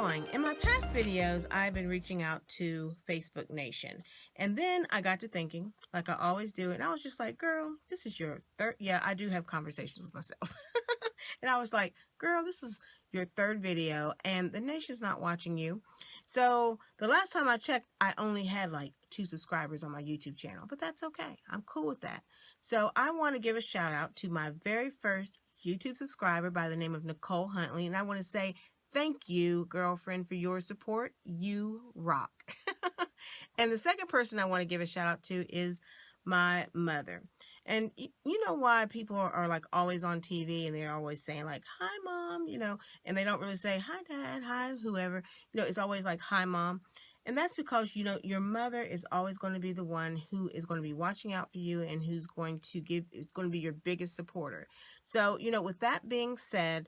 going? In my past videos, I've been reaching out to Facebook Nation. And then I got to thinking, like I always do, and I was just like, girl, this is your third. Yeah, I do have conversations with myself. And I was like, girl, this is your third video, and the nation's not watching you. So the last time I checked, I only had like 2 subscribers on my YouTube channel, but that's okay. I'm cool with that. So I want to give a shout out to my very first YouTube subscriber by the name of Nicole Huntley. And I want to say thank you, girlfriend, for your support. You rock. And the second person I want to give a shout out to is my mother. And you know why people are like always on TV and they're always saying like, hi, mom, and they don't really say, hi, dad, hi, whoever, it's always like, hi, mom. And that's because, your mother is always going to be the one who is going to be watching out for you and who's going to be your biggest supporter. So, with that being said,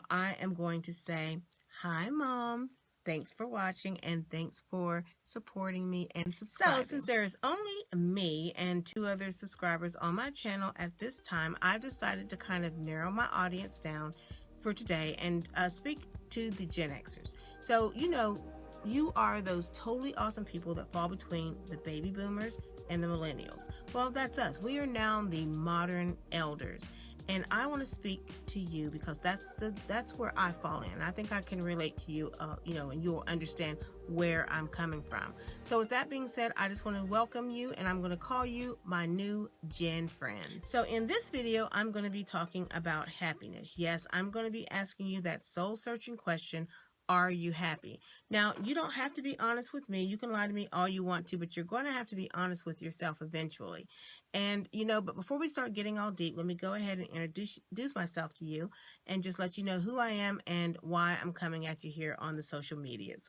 I am going to say, hi, mom. Thanks for watching and thanks for supporting me and subscribing. So since there is only me and 2 other subscribers on my channel at this time, I've decided to kind of narrow my audience down for today and speak to the Gen Xers. So, you are those totally awesome people that fall between the baby boomers and the millennials. Well, that's us. We are now the modern elders. And I want to speak to you because that's where I fall in. I think I can relate to you, and you'll understand where I'm coming from. So with that being said, I just want to welcome you, and I'm going to call you my new Gen friends. So in this video, I'm going to be talking about happiness. Yes, I'm going to be asking you that soul-searching question. Are you happy? Now, you don't have to be honest with me. You can lie to me all you want to, but you're going to have to be honest with yourself eventually. And, but before we start getting all deep, let me go ahead and introduce myself to you and just let you know who I am and why I'm coming at you here on the social medias.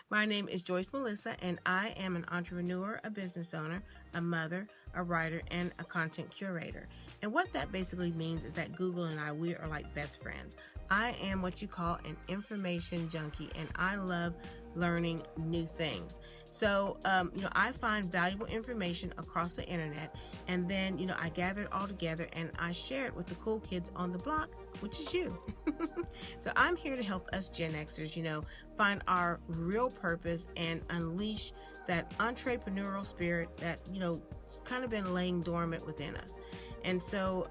My name is Joyce Melissa, and I am an entrepreneur, a business owner, a mother, a writer, and a content curator. And what that basically means is that Google and we are like best friends. I am what you call an information junkie, and I love learning new things. So, I find valuable information across the internet, and then, I gather it all together and I share it with the cool kids on the block, which is you. So I'm here to help us Gen Xers, find our real purpose and unleash that entrepreneurial spirit that, kind of been laying dormant within us. And so,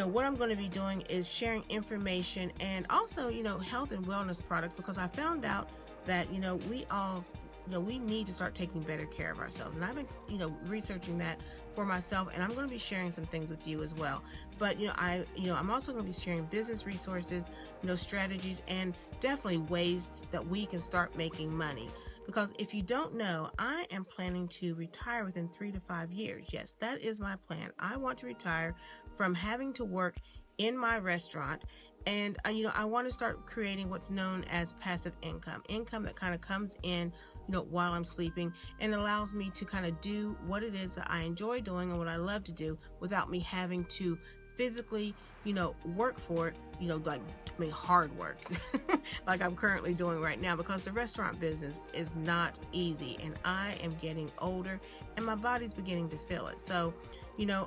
what I'm going to be doing is sharing information and also, health and wellness products, because I found out that, we all, we need to start taking better care of ourselves. And I've been, researching that for myself, and I'm going to be sharing some things with you as well. But, I'm also going to be sharing business resources, strategies, and definitely ways that we can start making money. Because if you don't know, I am planning to retire within 3 to 5 years. Yes, that is my plan. I want to retire from having to work in my restaurant. And, I want to start creating what's known as passive income that kind of comes in, while I'm sleeping, and allows me to kind of do what it is that I enjoy doing and what I love to do without me having to physically, work for it, hard work like I'm currently doing right now, because the restaurant business is not easy, and I am getting older and my body's beginning to feel it. So,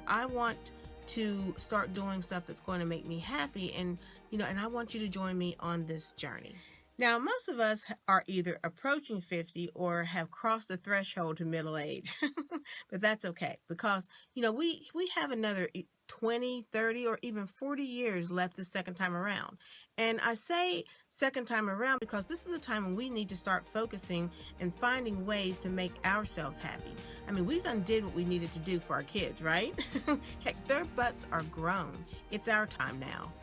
I want to start doing stuff that's going to make me happy, and, and I want you to join me on this journey. Now, most of us are either approaching 50 or have crossed the threshold to middle age, but that's okay, because, we have another 20, 30, or even 40 years left the second time around. And I say second time around because this is the time when we need to start focusing and finding ways to make ourselves happy. I mean, we done did what we needed to do for our kids, right? Heck, their butts are grown. It's our time now.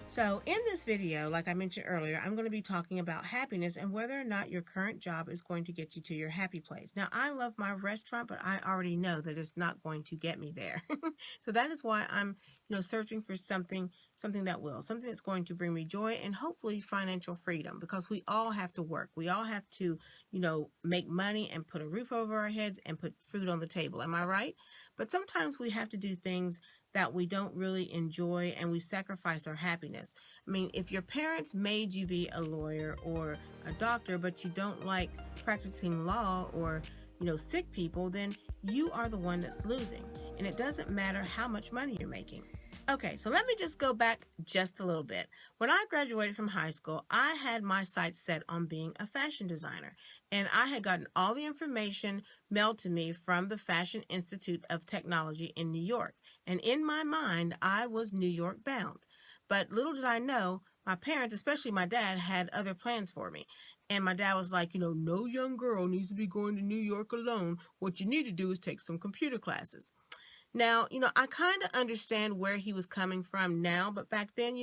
So in this video, like I mentioned earlier, I'm going to be talking about happiness and whether or not your current job is going to get you to your happy place. Now, I love my restaurant, but I already know that it's not going to get me there. So that is why I'm, searching for something that will, something that's going to bring me joy and hopefully financial freedom, because we all have to work. We all have to, make money and put a roof over our heads and put food on the table. Am I right? But sometimes we have to do things that we don't really enjoy, and we sacrifice our happiness. I mean, if your parents made you be a lawyer or a doctor, but you don't like practicing law or, sick people, then you are the one that's losing. And it doesn't matter how much money you're making. Okay, so let me just go back just a little bit. When I graduated from high school, I had my sights set on being a fashion designer, and I had gotten all the information mailed to me from the Fashion Institute of Technology in New York. And in my mind, I was New York bound. But little did I know, my parents, especially my dad, had other plans for me. And my dad was like, no young girl needs to be going to New York alone. What you need to do is take some computer classes. Now, I kind of understand where he was coming from now, but back then,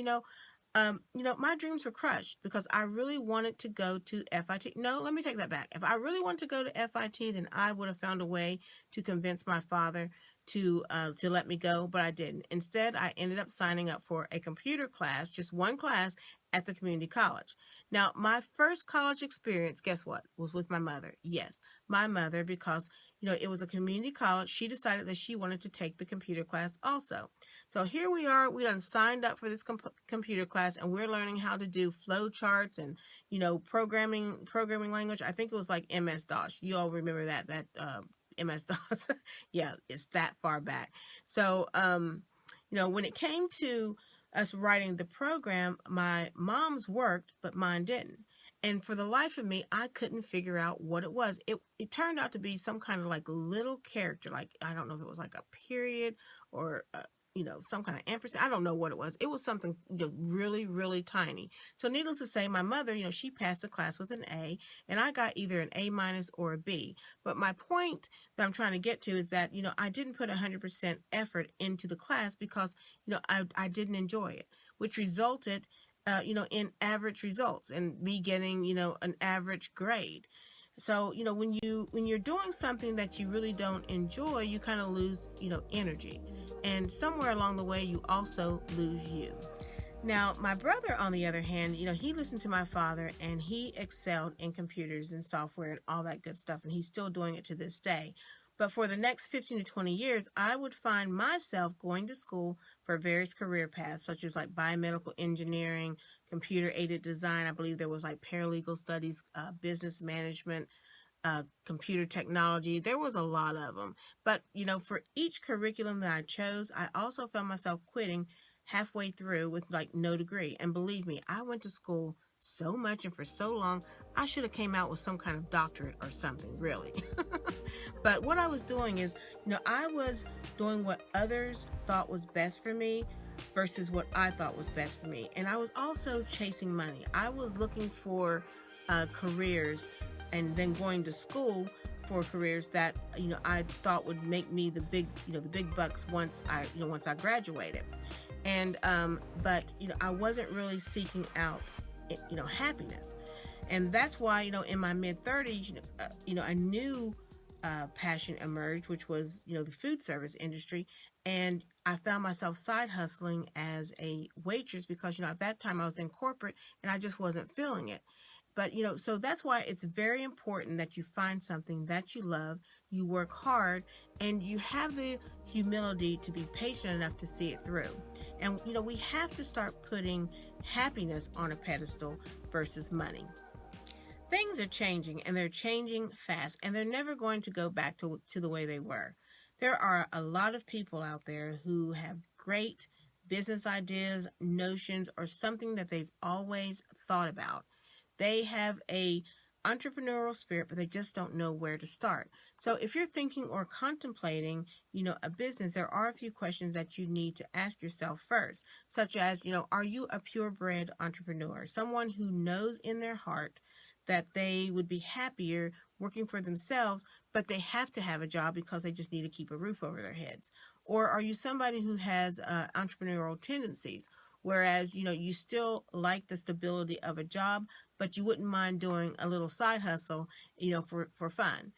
my dreams were crushed because I really wanted to go to FIT. No, let me take that back. If I really wanted to go to FIT, then I would have found a way to convince my father to let me go, but I didn't. Instead, I ended up signing up for a computer class, just one class at the community college. Now, my first college experience, guess what, was with my mother. Yes, my mother, because it was a community college. She decided that she wanted to take the computer class also. So here we are. We done signed up for this computer class, and we're learning how to do flow charts and programming language. I think it was like MS-DOS. You all remember that MS-DOS? Yeah, it's that far back. So when it came to us writing the program, my mom's worked, but mine didn't. And for the life of me, I couldn't figure out what it was. It turned out to be some kind of like little character. Like, I don't know if it was like a period or, some kind of ampersand. I don't know what it was. It was something really, really tiny. So needless to say, my mother, she passed the class with an A, and I got either an A minus or a B. But my point that I'm trying to get to is that, I didn't put 100% effort into the class because, I didn't enjoy it, which resulted in average results and me getting, an average grade. So, when you're doing something that you really don't enjoy, you kind of lose, energy. And somewhere along the way, you also lose you. Now, my brother, on the other hand, he listened to my father and he excelled in computers and software and all that good stuff. And he's still doing it to this day. But for the next 15 to 20 years, I would find myself going to school for various career paths, such as like biomedical engineering, computer-aided design. I believe there was like paralegal studies, business management, computer technology. There was a lot of them. But, for each curriculum that I chose, I also found myself quitting halfway through with like no degree. And believe me, I went to school so much and for so long, I should have came out with some kind of doctorate or something, really. But what I was doing is, I was doing what others thought was best for me versus what I thought was best for me. And I was also chasing money. I was looking for careers and then going to school for careers that I thought would make me the big bucks once I graduated. And but I wasn't really seeking out happiness. And that's why in my mid-30s a new passion emerged, which was the food service industry. And I found myself side hustling as a waitress because at that time I was in corporate and I just wasn't feeling it. But so that's why it's very important that you find something that you love, you work hard, and you have the humility to be patient enough to see it through. And we have to start putting happiness on a pedestal versus money. Things are changing, and they're changing fast, and they're never going to go back to the way they were. There are a lot of people out there who have great business ideas, notions, or something that they've always thought about. They have a entrepreneurial spirit, but they just don't know where to start. So if you're thinking or contemplating, a business, there are a few questions that you need to ask yourself first, such as, are you a purebred entrepreneur? Someone who knows in their heart that they would be happier working for themselves, but they have to have a job because they just need to keep a roof over their heads? Or are you somebody who has entrepreneurial tendencies, whereas, you still like the stability of a job, but you wouldn't mind doing a little side hustle, for fun?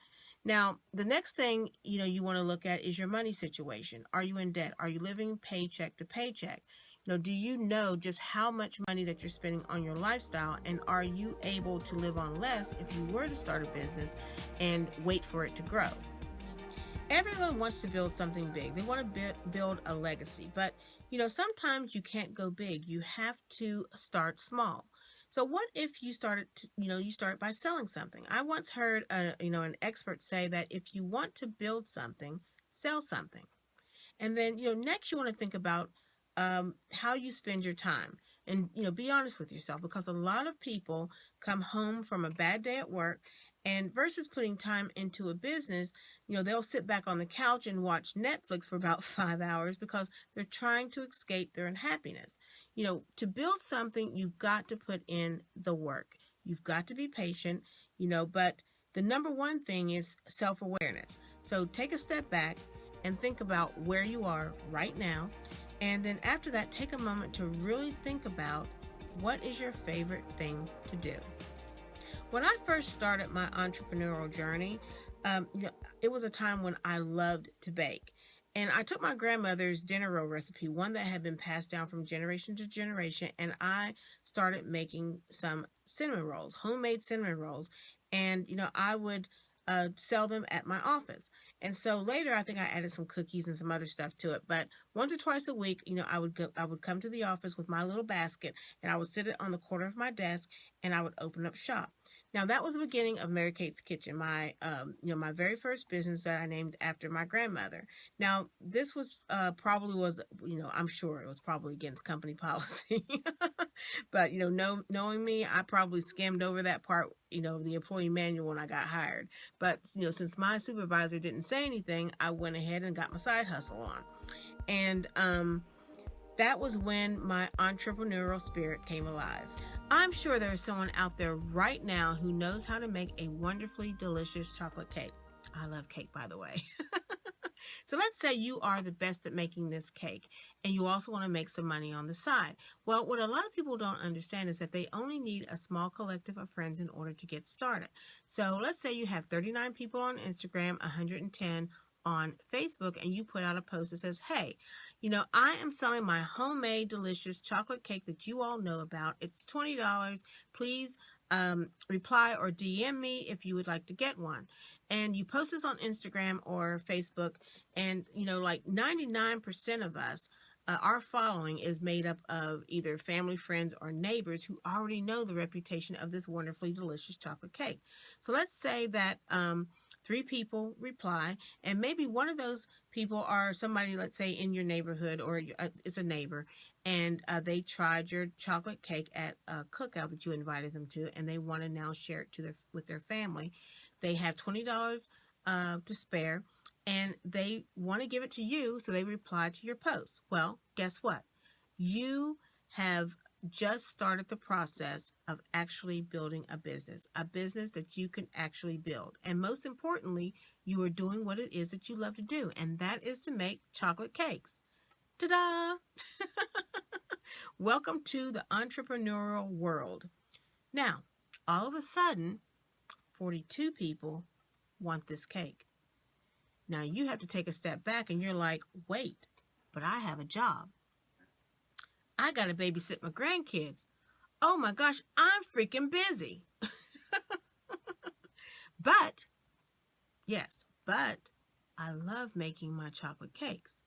Now, the next thing, you want to look at is your money situation. Are you in debt? Are you living paycheck to paycheck? Do you know just how much money that you're spending on your lifestyle, and are you able to live on less if you were to start a business and wait for it to grow? Everyone wants to build something big. They want to build a legacy, but sometimes you can't go big. You have to start small. So what if you started by selling something? I once heard an expert say that if you want to build something, sell something. And then next you want to think about how you spend your time. And, be honest with yourself, because a lot of people come home from a bad day at work, and versus putting time into a business, they'll sit back on the couch and watch Netflix for about 5 hours because they're trying to escape their unhappiness. To build something, you've got to put in the work. You've got to be patient, but the number one thing is self-awareness. So take a step back and think about where you are right now. And then after that, take a moment to really think about what is your favorite thing to do. When I first started my entrepreneurial journey, it was a time when I loved to bake. And I took my grandmother's dinner roll recipe, one that had been passed down from generation to generation, and I started making some cinnamon rolls, homemade cinnamon rolls. And, I would sell them at my office. And so later, I think I added some cookies and some other stuff to it. But once or twice a week, I would come to the office with my little basket, and I would sit it on the corner of my desk, and I would open up shop. Now that was the beginning of Mary Kate's Kitchen, my my very first business that I named after my grandmother. Now this was I'm sure it was probably against company policy, but knowing me, I probably skimmed over that part, the employee manual when I got hired. But since my supervisor didn't say anything, I went ahead and got my side hustle on, and that was when my entrepreneurial spirit came alive. I'm sure there's someone out there right now who knows how to make a wonderfully delicious chocolate cake. I love cake, by the way. So let's say you are the best at making this cake, and you also want to make some money on the side. Well, what a lot of people don't understand is that they only need a small collective of friends in order to get started. So let's say you have 39 people on Instagram, 110 on Facebook, and you put out a post that says, hey, I am selling my homemade delicious chocolate cake that you all know about. It's $20. Please reply or DM me if you would like to get one. And you post this on Instagram or Facebook, and like 99% of us, our following is made up of either family, friends, or neighbors who already know the reputation of this wonderfully delicious chocolate cake. So let's say that 3 people reply, and maybe one of those people are somebody, let's say, in your neighborhood, or it's a neighbor, and they tried your chocolate cake at a cookout that you invited them to, and they want to now share it with their family. They have $20 to spare, and they want to give it to you, so they reply to your post. Well, guess what? You have just started the process of actually building a business that you can actually build. And most importantly, you are doing what it is that you love to do, and that is to make chocolate cakes. Ta-da! Welcome to the entrepreneurial world. Now, all of a sudden, 42 people want this cake. Now, you have to take a step back, and you're like, wait, but I have a job. I got to babysit my grandkids. Oh my gosh, I'm freaking busy. But I love making my chocolate cakes.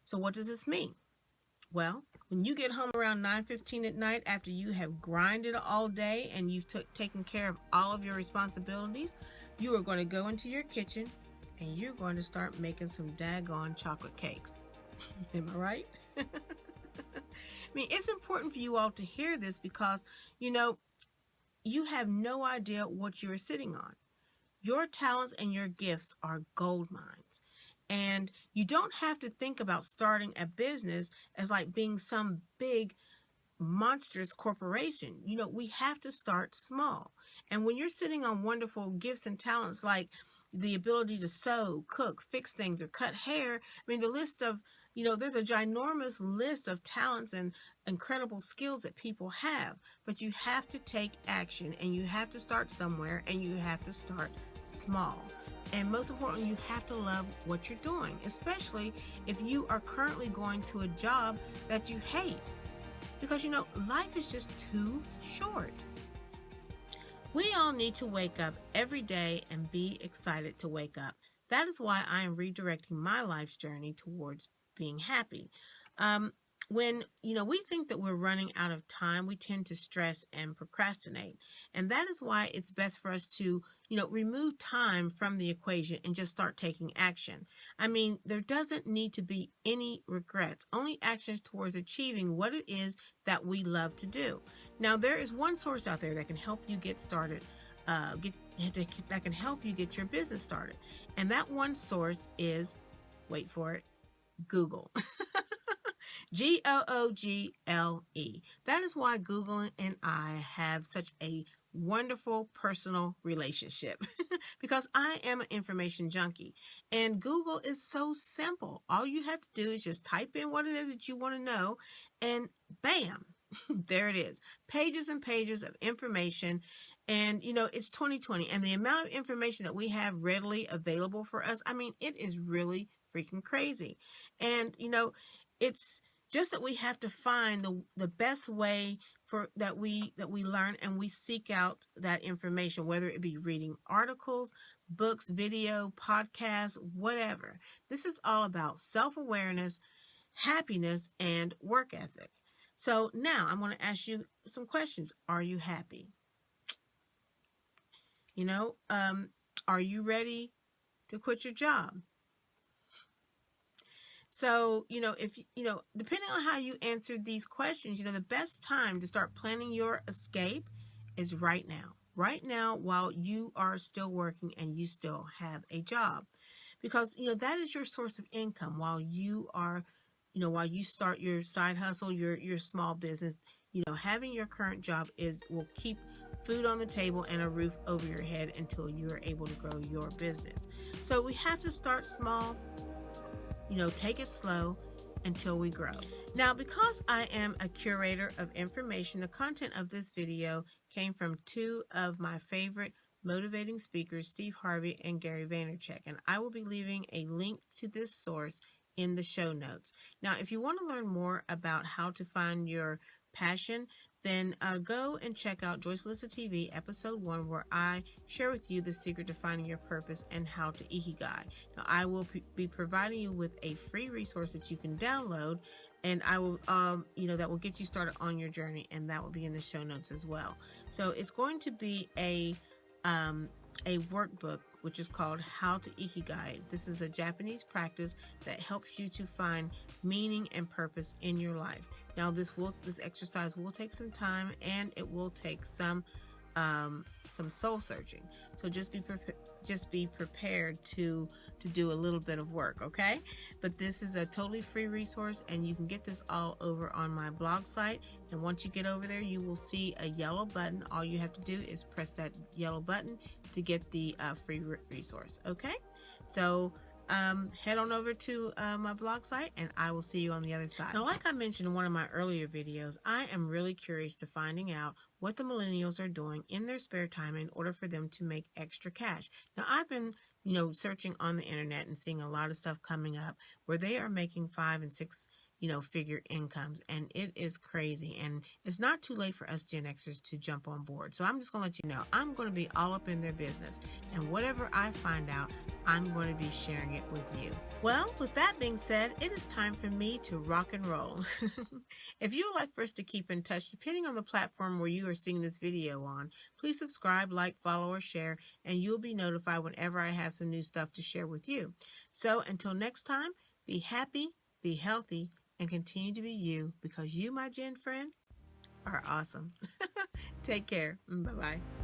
So what does this mean? Well, when you get home around 9:15 at night after you have grinded all day and you've taken care of all of your responsibilities, you are going to go into your kitchen and you're going to start making some daggone chocolate cakes. Am I right? I mean, it's important for you all to hear this because, you have no idea what you're sitting on. Your talents and your gifts are gold mines. And you don't have to think about starting a business as like being some big, monstrous corporation. We have to start small. And when you're sitting on wonderful gifts and talents like the ability to sew, cook, fix things, or cut hair, I mean, the list of there's a ginormous list of talents and incredible skills that people have, but you have to take action, and you have to start somewhere, and you have to start small. And most importantly, you have to love what you're doing, especially if you are currently going to a job that you hate, because life is just too short. We all need to wake up every day and be excited to wake up. That is why I am redirecting my life's journey towards being happy. when, we think that we're running out of time, we tend to stress and procrastinate. And that is why it's best for us to, remove time from the equation and just start taking action. I mean, there doesn't need to be any regrets, only actions towards achieving what it is that we love to do. Now, there is one source out there that can help you get started, that can help you get your business started. And that one source is, wait for it, Google. Google. That is why Google and I have such a wonderful personal relationship because I am an information junkie, and Google is so simple. All you have to do is just type in what it is that you want to know, and bam, there it is. Pages and pages of information. And, it's 2020, and the amount of information that we have readily available for us, I mean, it is really freaking crazy. And, it's just that we have to find the best way for that we learn, and we seek out that information, whether it be reading articles, books, video, podcasts, whatever. This is all about self-awareness, happiness, and work ethic. So now I'm going to ask you some questions. Are you happy? Are you ready to quit your job? So, if, depending on how you answered these questions, the best time to start planning your escape is right now. Right now, while you are still working and you still have a job. Because, that is your source of income while you are, while you start your side hustle, your small business. Having your current job will keep food on the table and a roof over your head until you are able to grow your business. So we have to start small, take it slow until we grow. Now, because I am a curator of information, the content of this video came from two of my favorite motivating speakers, Steve Harvey and Gary Vaynerchuk, and I will be leaving a link to this source in the show notes. Now, if you want to learn more about how to find your passion, then go and check out Joyce Melissa TV episode 1, where I share with you the secret to finding your purpose and how to ikigai. Now, I will be providing you with a free resource that you can download, and I will, that will get you started on your journey, and that will be in the show notes as well. So it's going to be a workbook which is called How to Ikigai. This is a Japanese practice that helps you to find meaning and purpose in your life. Now, this exercise will take some time, and it will take some soul searching. So just be prepared to do a little bit of work, okay? But this is a totally free resource, and you can get this all over on my blog site. And once you get over there, you will see a yellow button. All you have to do is press that yellow button to get the free resource, okay? So head on over to my blog site, and I will see you on the other side. Now, like I mentioned in one of my earlier videos, I am really curious to finding out what the millennials are doing in their spare time in order for them to make extra cash. Now, I've been searching on the internet and seeing a lot of stuff coming up where they are making 5 and 6 figure incomes, and it is crazy. And it's not too late for us Gen Xers to jump on board. So I'm just going to let you know, I'm going to be all up in their business, and whatever I find out, I'm going to be sharing it with you. Well, with that being said, it is time for me to rock and roll. If you would like for us to keep in touch, depending on the platform where you are seeing this video on, please subscribe, like, follow, or share, and you'll be notified whenever I have some new stuff to share with you. So until next time, be happy, be healthy, and continue to be you, because you, my Gen friend, are awesome. Take care. Bye-bye.